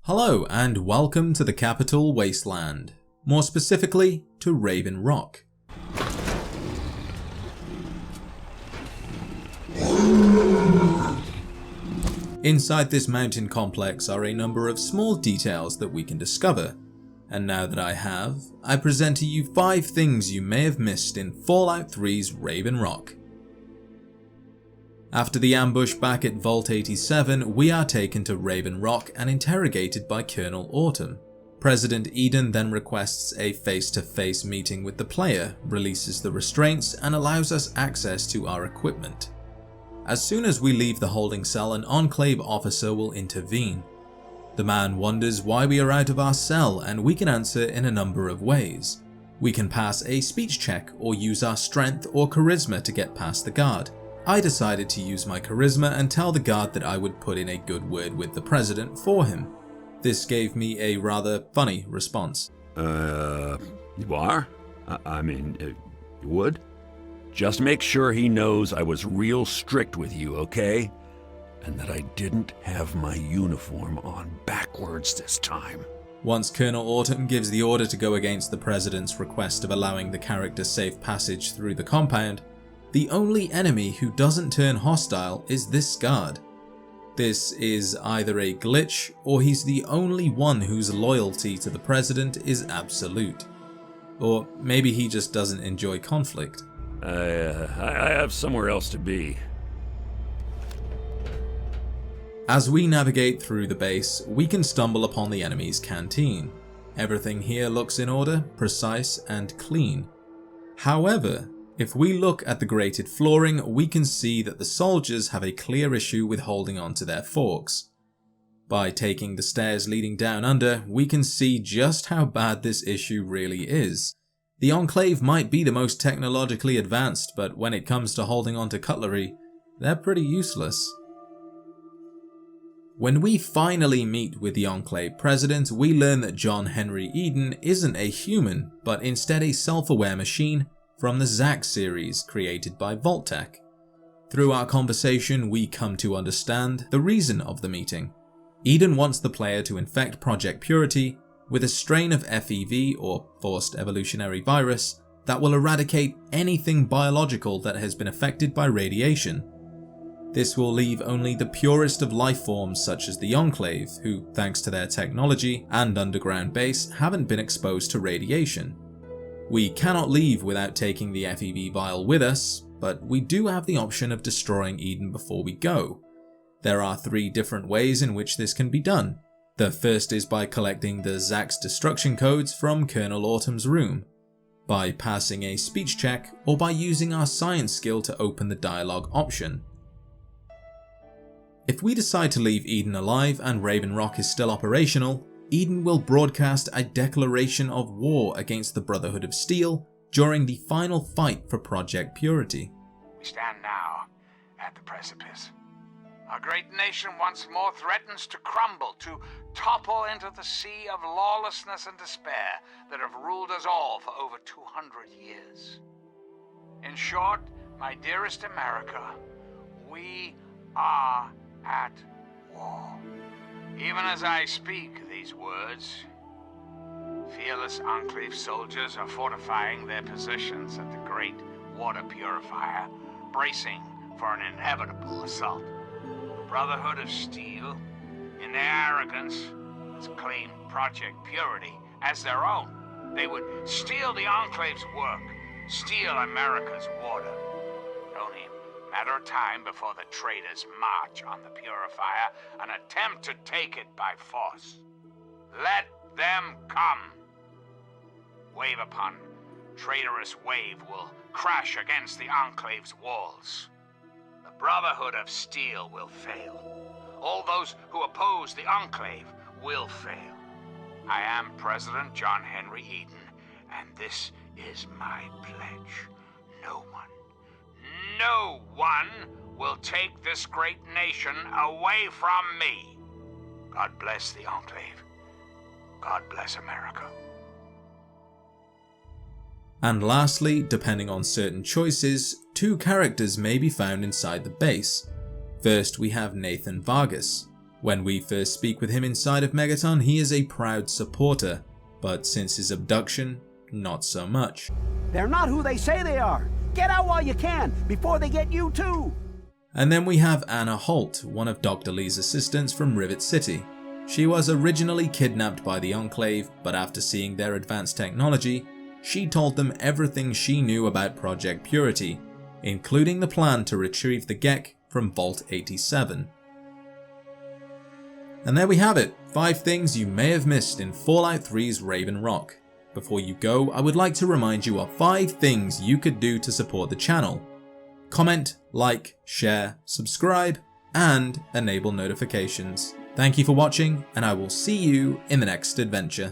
Hello and welcome to the Capital Wasteland, more specifically to Raven Rock. Inside this mountain complex are a number of small details that we can discover, and now that I present to you 5 things you may have missed in Fallout 3's Raven Rock. After the ambush back at Vault 87, we are taken to Raven Rock and interrogated by Colonel Autumn. President Eden then requests a face-to-face meeting with the player, releases the restraints, and allows us access to our equipment. As soon as we leave the holding cell, an Enclave officer will intervene. The man wonders why we are out of our cell, and we can answer in a number of ways. We can pass a speech check or use our strength or charisma to get past the guard. I decided to use my charisma and tell the guard that I would put in a good word with the president for him. This gave me a rather funny response. You are? You would? Just make sure he knows I was real strict with you, okay? And that I didn't have my uniform on backwards this time. Once Colonel Autumn gives the order to go against the president's request of allowing the character safe passage through the compound, the only enemy who doesn't turn hostile is this guard. This is either a glitch, or he's the only one whose loyalty to the president is absolute. Or maybe he just doesn't enjoy conflict. I have somewhere else to be. As we navigate through the base, we can stumble upon the enemy's canteen. Everything here looks in order, precise, and clean. However, if we look at the grated flooring, we can see that the soldiers have a clear issue with holding on to their forks. By taking the stairs leading down under, we can see just how bad this issue really is. The Enclave might be the most technologically advanced, but when it comes to holding on to cutlery, they're pretty useless. When we finally meet with the Enclave president, we learn that John Henry Eden isn't a human, but instead a self-aware machine from the Zack series created by Vault-Tec. Through our conversation, we come to understand the reason of the meeting. Eden wants the player to infect Project Purity with a strain of FEV, or Forced Evolutionary Virus, that will eradicate anything biological that has been affected by radiation. This will leave only the purest of life forms such as the Enclave, who, thanks to their technology and underground base, haven't been exposed to radiation. We cannot leave without taking the FEV vial with us, but we do have the option of destroying Eden before we go. There are 3 different ways in which this can be done. The first is by collecting the Zack's destruction codes from Colonel Autumn's room, by passing a speech check, or by using our science skill to open the dialogue option. If we decide to leave Eden alive and Raven Rock is still operational, Eden will broadcast a declaration of war against the Brotherhood of Steel during the final fight for Project Purity. We stand now at the precipice. Our great nation once more threatens to crumble, to topple into the sea of lawlessness and despair that have ruled us all for over 200 years. In short, my dearest America, we are at war. Even as I speak these words, fearless Enclave soldiers are fortifying their positions at the great water purifier, bracing for an inevitable assault. The Brotherhood of Steel, in their arrogance, has claimed Project Purity as their own. They would steal the Enclave's work, steal America's water. Only a matter of time before the traitors march on the purifier and attempt to take it by force. Let them come. Wave upon traitorous wave will crash against the Enclave's walls. The Brotherhood of Steel will fail. All those who oppose the Enclave will fail. I am President John Henry Eden, and this is my pledge. No one will take this great nation away from me. God bless the Enclave. God bless America. And lastly, depending on certain choices, 2 characters may be found inside the base. First we have Nathan Vargas. When we first speak with him inside of Megaton, he is a proud supporter, but since his abduction, not so much. They're not who they say they are. Get out while you can, before they get you too. And then we have Anna Holt, one of Dr. Lee's assistants from Rivet City. She was originally kidnapped by the Enclave, but after seeing their advanced technology, she told them everything she knew about Project Purity, including the plan to retrieve the Gek from Vault 87. And there we have it, 5 things you may have missed in Fallout 3's Raven Rock. Before you go, I would like to remind you of 5 things you could do to support the channel. Comment, like, share, subscribe, and enable notifications. Thank you for watching, and I will see you in the next adventure.